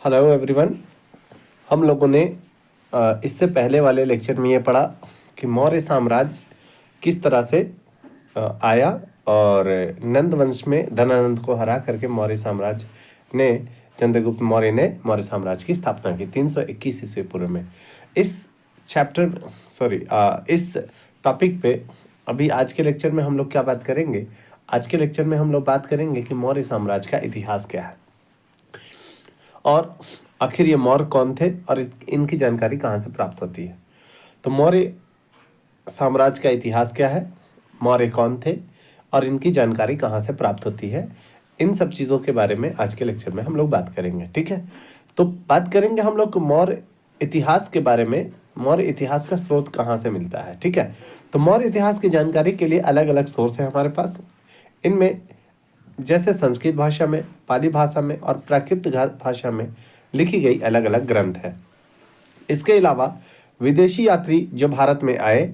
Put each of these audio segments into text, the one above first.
Hello everyone. हम लोगों ने इससे पहले वाले लेक्चर में ये पढ़ा कि मौर्य साम्राज्य किस तरह से आया और नंद वंश में धनानंद को हरा करके मौर्य साम्राज्य ने चंद्रगुप्त मौर्य ने मौर्य साम्राज्य की स्थापना की 321 ईस्वी पूर्व में। इस इस टॉपिक पे अभी आज के लेक्चर में हम लोग क्या बात करेंगे। आज के लेक्चर में हम लोग बात करेंगे कि मौर्य साम्राज्य का इतिहास क्या है और आखिर ये मौर्य कौन थे और इनकी जानकारी कहाँ से प्राप्त होती है। तो मौर्य साम्राज्य का इतिहास क्या है, मौर्य कौन थे और इनकी जानकारी कहाँ से प्राप्त होती है, इन सब चीज़ों के बारे में आज के लेक्चर में हम लोग बात करेंगे। ठीक है, तो बात करेंगे हम लोग मौर्य इतिहास के बारे में। मौर्य इतिहास का स्रोत कहाँ से मिलता है। ठीक है, तो मौर्य इतिहास की जानकारी के लिए अलग अलग सोर्स है हमारे पास। इनमें जैसे संस्कृत भाषा में, पाली भाषा में और प्राकृत भाषा में लिखी गई अलग अलग ग्रंथ है। इसके अलावा विदेशी यात्री जो भारत में आए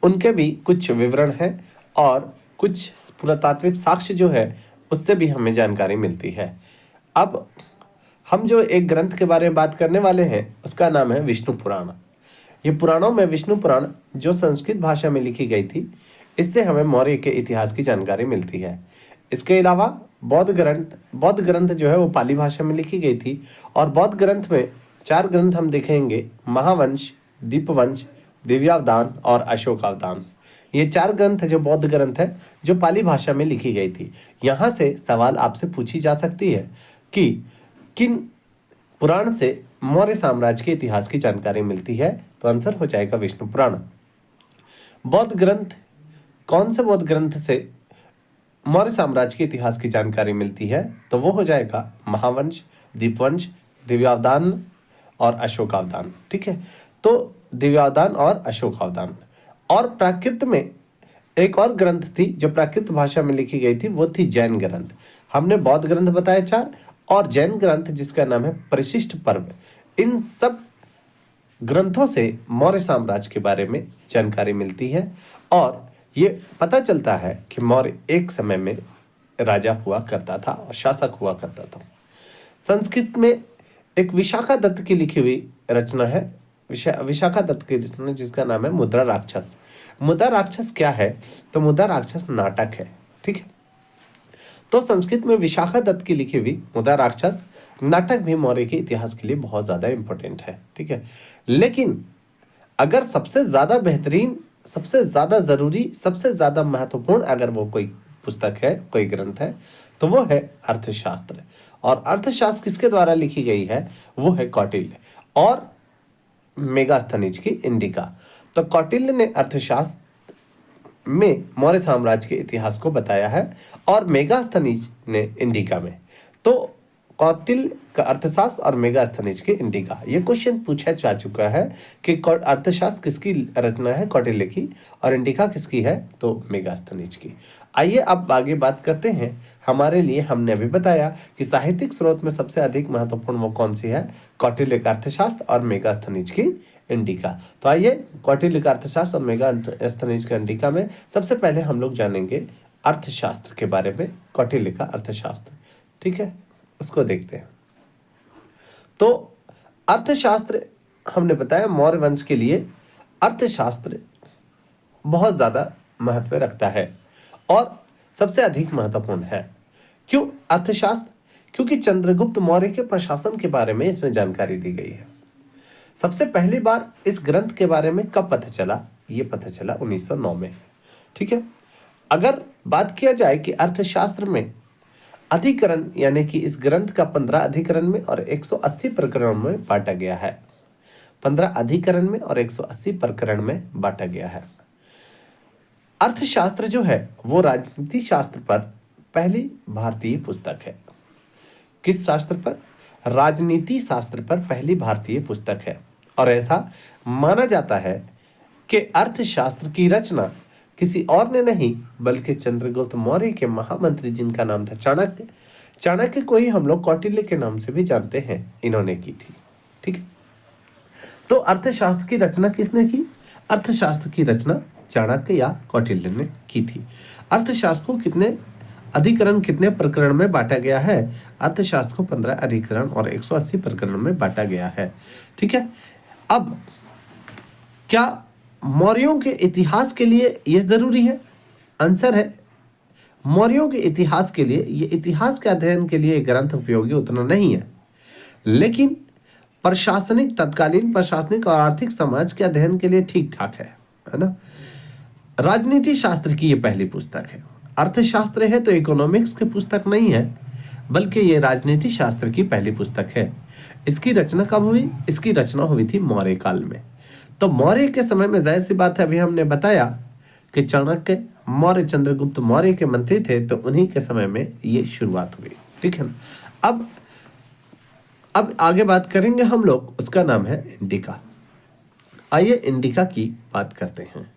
उनके भी कुछ विवरण हैं और कुछ पुरातात्विक साक्ष्य जो है उससे भी हमें जानकारी मिलती है। अब हम जो एक ग्रंथ के बारे में बात करने वाले हैं उसका नाम है विष्णु पुराण। ये पुराणों में विष्णु पुराण जो संस्कृत भाषा में लिखी गई थी, इससे हमें मौर्य के इतिहास की जानकारी मिलती है। इसके अलावा बौद्ध ग्रंथ जो है वो पाली भाषा में लिखी गई थी और बौद्ध ग्रंथ में 4 ग्रंथ हम देखेंगे, महावंश, दीपवंश, दिव्यावदान और अशोकावदान। ये 4 ग्रंथ जो बौद्ध ग्रंथ है जो पाली भाषा में लिखी गई थी। यहाँ से सवाल आपसे पूछी जा सकती है कि किन पुराण से मौर्य साम्राज्य के इतिहास की जानकारी मिलती है, तो आंसर हो जाएगा विष्णु पुराण। बौद्ध ग्रंथ, कौन से बौद्ध ग्रंथ से मौर्य साम्राज्य के इतिहास की जानकारी मिलती है, तो वो हो जाएगा महावंश, दीपवंश, दिव्यावदान और अशोकावदान। ठीक है, तो दिव्यावदान और अशोकावदान। और प्राकृत में एक और ग्रंथ थी जो प्राकृत भाषा में लिखी गई थी, वो थी जैन ग्रंथ। हमने बौद्ध ग्रंथ बताए 4 और जैन ग्रंथ जिसका नाम है परिशिष्ट पर्व। इन सब ग्रंथों से मौर्य साम्राज्य के बारे में जानकारी मिलती है और ये पता चलता है कि मौर्य एक समय में राजा हुआ करता था और शासक हुआ करता था। संस्कृत में एक विशाखा दत्त की लिखी हुई रचना है, विशाखा दत्त की रचना जिसका नाम है मुद्रा राक्षस। मुद्रा राक्षस क्या है, तो मुद्रा राक्षस नाटक है। ठीक है, तो संस्कृत में विशाखा दत्त की लिखी हुई मुद्रा राक्षस नाटक भी मौर्य के इतिहास के लिए बहुत ज्यादा इंपॉर्टेंट है। ठीक है, लेकिन अगर सबसे ज्यादा बेहतरीन, सबसे ज्यादा जरूरी, सबसे ज्यादा महत्वपूर्ण अगर वो कोई पुस्तक है, कोई ग्रंथ है, तो वो है अर्थशास्त्र। और अर्थशास्त्र किसके द्वारा लिखी गई है, वो है कौटिल्य और मेगास्थनीज की इंडिका। तो कौटिल्य ने अर्थशास्त्र में मौर्य साम्राज्य के इतिहास को बताया है और मेगास्थनीज ने इंडिका में। तो कौटिल्य का अर्थशास्त्र और मेगास्थनीज की इंडिका, ये क्वेश्चन पूछा जा चुका है कि अर्थशास्त्र किसकी रचना है, कौटिल्य की, और इंडिका किसकी है, तो मेगास्थनीज की। आइए अब आगे बात करते हैं। हमारे लिए हमने अभी बताया कि साहित्यिक स्रोत में सबसे अधिक महत्वपूर्ण वो कौन सी है, कौटिल्य का अर्थशास्त्र और मेगास्थनीज की इंडिका। तो आइए कौटिल्य का अर्थशास्त्र और मेगास्थनीज का इंडिका में सबसे पहले हम लोग जानेंगे अर्थशास्त्र के बारे में, कौटिल्य का अर्थशास्त्र। ठीक है, उसको देखते हैं। तो अर्थशास्त्र हमने बताया मौर्य वंश के लिए अर्थशास्त्र बहुत ज्यादा महत्व रखता है और सबसे अधिक महत्वपूर्ण है। क्यों अर्थशास्त्र? क्योंकि चंद्रगुप्त मौर्य के प्रशासन के बारे में इसमें जानकारी दी गई है। सबसे पहली बार इस ग्रंथ के बारे में कब पता चला, ये पता चला 1909 में। ठीक है, अगर बात किया जाए कि अर्थशास्त्र में अधिकरण, यानी कि इस ग्रंथ का 15 अधिकरण में और 180 प्रकरणों में बांटा गया है। 15 अधिकरण में और 180 प्रकरण में बांटा गया है। अर्थशास्त्र जो है वो राजनीति शास्त्र पर पहली भारतीय पुस्तक है। किस शास्त्र पर? राजनीति शास्त्र पर पहली भारतीय पुस्तक है। और ऐसा माना जाता है कि अर्थशास्त्र की रचना किसी और ने नहीं बल्कि चंद्रगुप्त मौर्य के महामंत्री जिनका नाम था चाणक्य, चाणक्य को ही हम लोग कौटिल्य के नाम से भी जानते हैं, इन्होंने की थी। ठीक है, तो अर्थशास्त्र की रचना किसने की? अर्थशास्त्र की रचना चाणक्य या कौटिल्य ने की थी। अर्थशास्त्र को कितने अधिकरण कितने प्रकरण में बांटा गया है? अर्थशास्त्र को 15 अधिकरण और 180 प्रकरण में बांटा गया है। ठीक है, अब क्या मौर्यों के इतिहास के लिए यह जरूरी है? आंसर है, मौर्यों के इतिहास के लिए, ये इतिहास के अध्ययन के लिए ग्रंथ उपयोगी उतना नहीं है, लेकिन प्रशासनिक, तत्कालीन प्रशासनिक और आर्थिक समाज के अध्ययन के लिए ठीक ठाक है ना। राजनीति शास्त्र की ये पहली पुस्तक है। अर्थशास्त्र है तो इकोनॉमिक्स की पुस्तक नहीं है, बल्कि ये राजनीति शास्त्र की पहली पुस्तक है। इसकी रचना कब हुई? इसकी रचना हुई थी मौर्य काल में। तो मौर्य के समय में जाहिर सी बात है, अभी हमने बताया कि चाणक्य मौर्य, चंद्रगुप्त मौर्य के मंत्री थे, तो उन्हीं के समय में ये शुरुआत हुई। ठीक है ना। अब आगे बात करेंगे हम लोग, उसका नाम है इंडिका। आइए इंडिका की बात करते हैं।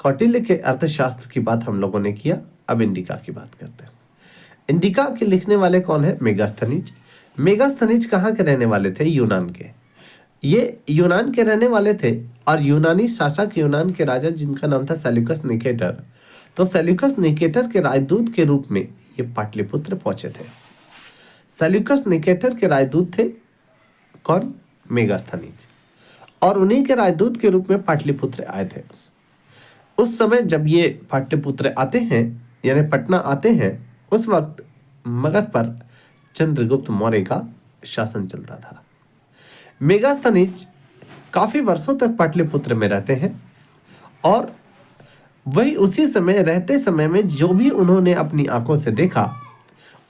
कौटिल्य के अर्थशास्त्र की बात हम लोगों ने किया, अब इंडिका की बात करते हैं। इंडिका के लिखने वाले कौन है? मेगास्थनीज। मेगास्थनीज कहाँ के रहने वाले थे? यूनान के। ये यूनान के रहने वाले थे और यूनानी शासक, यूनान के राजा जिनका नाम था सेल्यूकस निकेटर, तो सेल्यूकस निकेटर के राजदूत के रूप में ये पाटलिपुत्र पहुंचे थे। सेल्यूकस निकेटर के राजदूत थे कौन? मेगास्थनीज, और उन्हीं के राजदूत के रूप में पाटलिपुत्र आए थे। उस समय जब ये पाटलिपुत्र आते हैं, यानी पटना आते हैं, उस वक्त मगध पर चंद्रगुप्त मौर्य का शासन चलता था। मेगास्थनीज काफी वर्षों तक पाटलिपुत्र में रहते हैं और वही उसी समय, रहते समय में जो भी उन्होंने अपनी आंखों से देखा,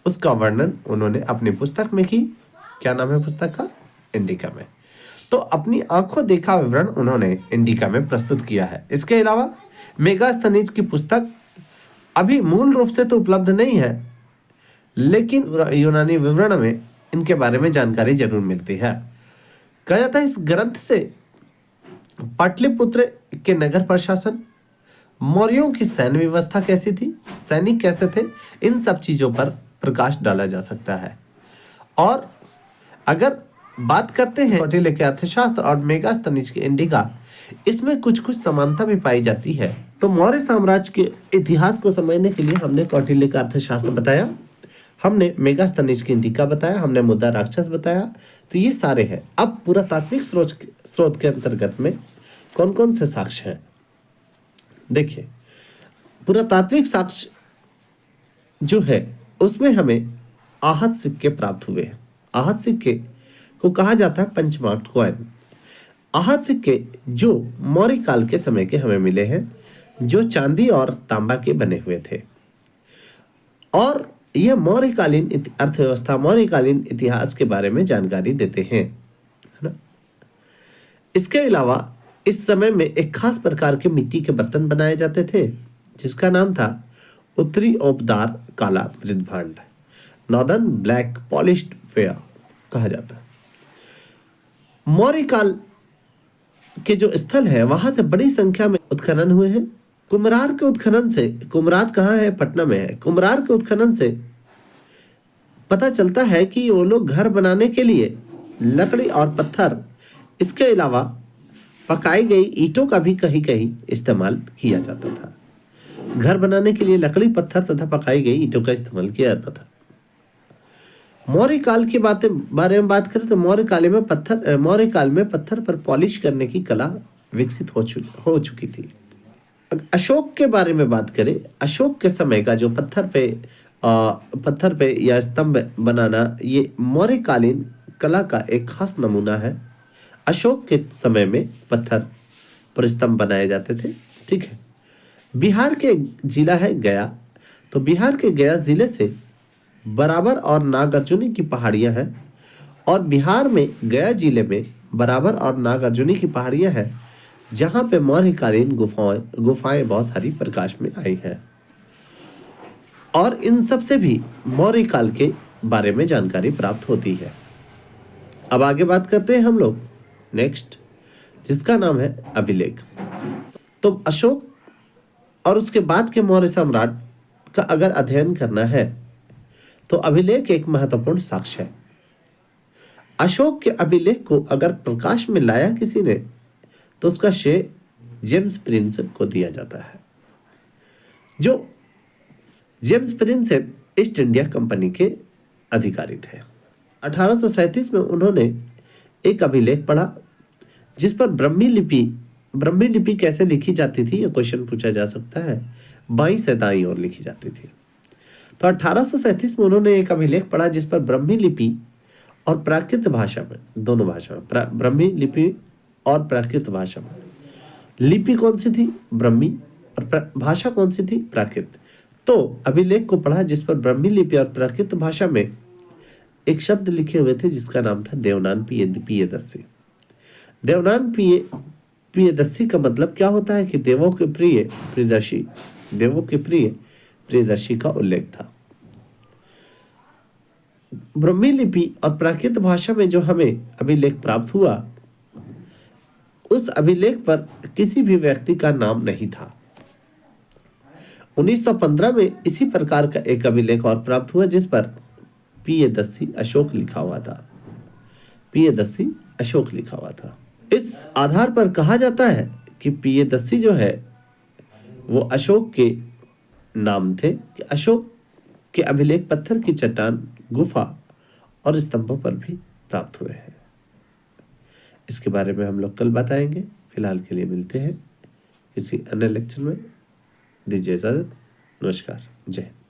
उसका वर्णन उन्होंने अपनी पुस्तक में की। क्या नाम है पुस्तक का? इंडिका में। तो अपनी आंखों देखा विवरण उन्होंने इंडिका में प्रस्तुत किया है। इसके अलावा मेगास्थनीज की पुस्तक अभी मूल रूप से तो उपलब्ध नहीं है, लेकिन यूनानी विवरण में इनके बारे में जानकारी जरूर मिलती है। कहा जाता है इस ग्रंथ से पाटलिपुत्र के नगर प्रशासन, मौर्यों की सैन्य व्यवस्था कैसी थी, सैनिक कैसे थे, इन सब चीजों पर प्रकाश डाला जा सकता है। और अगर बात करते हैं कौटिल्य के अर्थशास्त्र और मेगास्थनीज के इंडिका, इसमें कुछ कुछ समानता भी पाई जाती है। तो मौर्य साम्राज्य के इतिहास को समझने के लिए हमने कौटिल्य का अर्थशास्त्र बताया, हमने मेगास्थनीज की इंडिका बताया, हमने मुद्रा राक्षस बताया, तो ये सारे हैं। अब पुरातात्विक स्रोत के अंतर्गत में कौन कौन से साक्ष्य हैं? देखिए, पुरातात्विक साक्ष्य जो है उसमें हमें आहत सिक्के प्राप्त हुए हैं। आहत सिक्के को कहा जाता है पंचमार्क कॉइन। आहत सिक्के जो मौर्य काल के समय के हमें मिले हैं, जो चांदी और तांबा के बने हुए थे, और यह मौर्यकालीन अर्थव्यवस्था, मौर्यकालीन इतिहास के बारे में जानकारी देते हैं, है ना। इसके अलावा इस समय में एक खास प्रकार के मिट्टी के बर्तन बनाए जाते थे, जिसका नाम था उत्तरी ओपदार काला मृदभांड, नॉर्दर्न ब्लैक पॉलिश्ड वेयर कहा जाता है। मौर्य काल के जो स्थल है, वहां से बड़ी संख्या में उत्खनन हुए हैं। कुम्हरार के उत्खनन से, कुम्हरार कहाँ है? पटना में है। कुम्हरार के उत्खनन से पता चलता है कि वो लोग घर बनाने के लिए लकड़ी और पत्थर, इसके अलावा पकाई गई ईंटों का भी कहीं कहीं इस्तेमाल किया जाता था। घर बनाने के लिए लकड़ी, पत्थर तथा पकाई गई ईंटों का इस्तेमाल किया जाता था। मौर्य काल की बारे में बात करें तो मौर्य काल में पत्थर पर पॉलिश करने की कला विकसित हो चुकी थी। अशोक के बारे में बात करें, अशोक के समय का जो पत्थर पे या स्तंभ बनाना, ये मौर्यकालीन कला का एक खास नमूना है। अशोक के समय में पत्थर पर स्तंभ बनाए जाते थे। ठीक है। बिहार के जिला है गया, तो बिहार के गया जिले से बराबर और नागार्जुनी की पहाड़ियां हैं, और बिहार में गया जिले में बराबर और नागार्जुनी की पहाड़ियां हैं, जहां पे मौर्यकालीन गुफाएं बहुत सारी प्रकाश में आई हैं, और इन सब से भी मौर्य काल के बारे में जानकारी प्राप्त होती है। अब आगे बात करते हैं हम लोग नेक्स्ट, जिसका नाम है अभिलेख। तो अशोक और उसके बाद के मौर्य सम्राट का अगर अध्ययन करना है तो अभिलेख एक महत्वपूर्ण साक्ष्य है। अशोक के अभिलेख को अगर प्रकाश में लाया किसी ने तो उसका श्रेय जेम्स प्रिंस को दिया जाता है, जो James Prinsep east India company के अधिकारी थे। 1837 में उन्होंने एक अभिलेख पढ़ा जिस पर ब्रह्मी लिपि कैसे लिखी जाती थी, यह क्वेश्चन पूछा जा सकता है। बाईं से दाईं ओर लिखी जाती थी। तो 1837 में उन्होंने एक अभिलेख पढ़ा जिस पर ब्रह्मी लिपि और प्राकृत भाषा में, दोनों भाषा में, ब्रह्मी लिपि और प्राकृत भाषा में, लिपि कौन सी थी? ब्रह्मी, और भाषा कौन सी थी? प्राकृत। तो अभिलेख को पढ़ा जिस पर ब्रह्मी लिपि और प्राकृत भाषा में एक शब्द लिखे हुए थे जिसका नाम था देवनान पियदस्सी। देवनान पियदस्सी का मतलब क्या होता है कि देवों के प्रिय प्रियदर्शी का उल्लेख था। ब्रह्मी लिपि और प्राकृत भाषा में जो हमें अभिलेख प्राप्त हुआ, उस अभिलेख पर किसी भी व्यक्ति का नाम नहीं था। 1915 में इसी प्रकार का एक अभिलेख और प्राप्त हुआ जिस पर पियदस्सी अशोक लिखा हुआ था। पियदस्सी अशोक लिखा हुआ था। इस आधार पर कहा जाता है कि पियदस्सी जो है वो अशोक के नाम थे, कि अशोक के अभिलेख पत्थर की चट्टान, गुफा और स्तंभों पर भी प्राप्त हुए हैं। इसके बारे में हम लोग कल बताएंगे। फिलहाल के लिए मिलते हैं किसी अन्य लेक्चर में। दीजिए इजाजत। नमस्कार। जय हिंद।